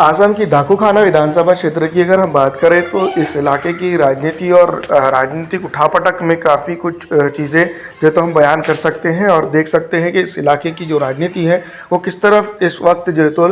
असम की दाकूखाना विधानसभा क्षेत्र की अगर हम बात करें तो इस इलाके की राजनीति और राजनीतिक उठापटक में काफ़ी कुछ चीज़ें जो तो हम बयान कर सकते हैं और देख सकते हैं कि इस इलाके की जो राजनीति है वो किस तरफ इस वक्त जो तो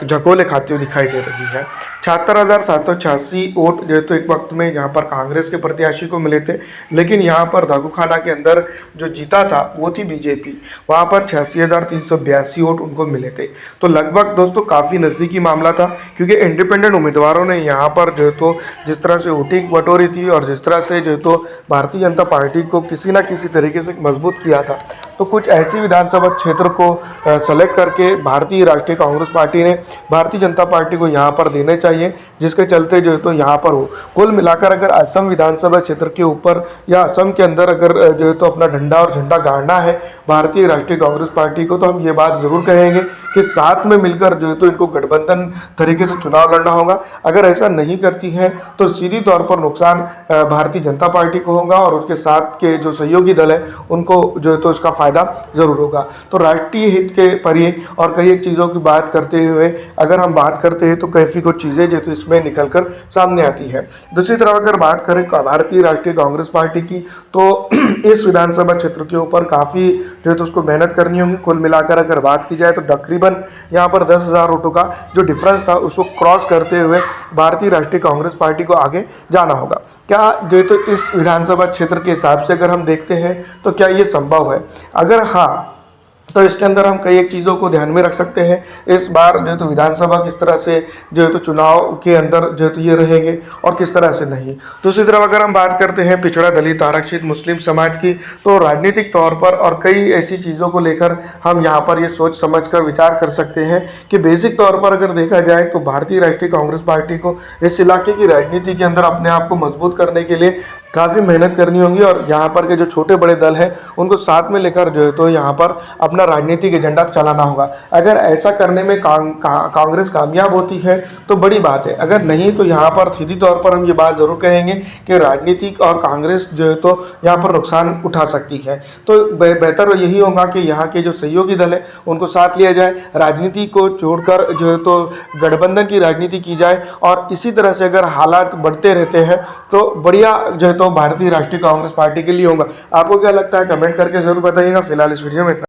झकोले खाती हुई दिखाई दे रही है। 76,786 वोट जो तो एक वक्त में यहाँ पर कांग्रेस के प्रत्याशी को मिले थे, लेकिन यहाँ पर दाकूखाना के अंदर जो जीता था वो थी बीजेपी। वहाँ पर 86,382 वोट उनको मिले थे। तो लगभग दोस्तों काफ़ी नज़दीकी मामला था, क्योंकि इंडिपेंडेंट उम्मीदवारों ने यहाँ पर जो तो जिस तरह से वोटिंग बटोरी थी और जिस तरह से जो तो भारतीय जनता पार्टी को किसी ना किसी तरीके से मजबूत किया था, तो कुछ ऐसी विधानसभा क्षेत्र को सेलेक्ट करके भारतीय राष्ट्रीय कांग्रेस पार्टी ने भारतीय जनता पार्टी को यहाँ पर देने चाहिए, जिसके चलते जो है तो यहाँ पर हो। कुल मिलाकर अगर असम विधानसभा क्षेत्र के ऊपर या असम के अंदर अगर जो है तो अपना डंडा और झंडा गाड़ना है भारतीय राष्ट्रीय कांग्रेस पार्टी को, तो हम ये बात ज़रूर कहेंगे कि साथ में मिलकर जो है तो इनको गठबंधन तरीके से चुनाव लड़ना होगा। अगर ऐसा नहीं करती है तो सीधी तौर पर नुकसान भारतीय जनता पार्टी को होगा और उसके साथ के जो सहयोगी दल है उनको जो है तो इसका फायदा जरूर होगा। तो राष्ट्रीय हित के परे और कई एक चीज़ों की बात करते हुए अगर हम बात करते हैं तो काफ़ी कुछ चीज़ें जो तो इसमें निकल कर सामने आती है। दूसरी तरफ अगर बात करें भारतीय राष्ट्रीय कांग्रेस पार्टी की, तो इस विधानसभा क्षेत्र के ऊपर काफ़ी जो है तो उसको मेहनत करनी होगी। कुल मिलाकर अगर बात की जाए तो तकरीबन यहाँ पर 10,000 वोटों का जो डिफरेंस था उसको क्रॉस करते हुए भारतीय राष्ट्रीय कांग्रेस पार्टी को आगे जाना होगा। क्या जो तो इस विधानसभा क्षेत्र के हिसाब से अगर हम देखते हैं तो क्या ये संभव है? अगर हाँ, तो इसके अंदर हम कई एक चीज़ों को ध्यान में रख सकते हैं। इस बार जो है तो विधानसभा किस तरह से जो है तो चुनाव के अंदर जो है तो ये रहेंगे और किस तरह से नहीं। दूसरी तरफ अगर हम बात करते हैं पिछड़ा, दलित, आरक्षित, मुस्लिम समाज की, तो राजनीतिक तौर पर और कई ऐसी चीज़ों को लेकर हम यहाँ पर ये सोच समझ कर विचार कर सकते हैं कि बेसिक तौर पर अगर देखा जाए तो भारतीय राष्ट्रीय कांग्रेस पार्टी को इस इलाके की राजनीति के अंदर अपने आप को मजबूत करने के लिए काफ़ी मेहनत करनी होगी और यहाँ पर के जो छोटे बड़े दल हैं उनको साथ में लेकर जो है तो यहाँ पर अपना राजनीतिक एजेंडा चलाना होगा। अगर ऐसा करने में कांग्रेस कामयाब होती है तो बड़ी बात है, अगर नहीं तो यहाँ पर सीधी तौर पर हम ये बात ज़रूर कहेंगे कि राजनीतिक और कांग्रेस जो है तो यहाँ पर नुकसान उठा सकती है। तो बेहतर यही होगा कि यहाँ के जो सहयोगी दल है उनको साथ लिया जाए, राजनीति को छोड़कर जो है तो गठबंधन की राजनीति की जाए और इसी तरह से अगर हालात बढ़ते रहते हैं तो बढ़िया जो है तो भारतीय राष्ट्रीय कांग्रेस पार्टी के लिए होगा। आपको क्या लगता है कमेंट करके जरूर बताइएगा। फिलहाल इस वीडियो में इतना।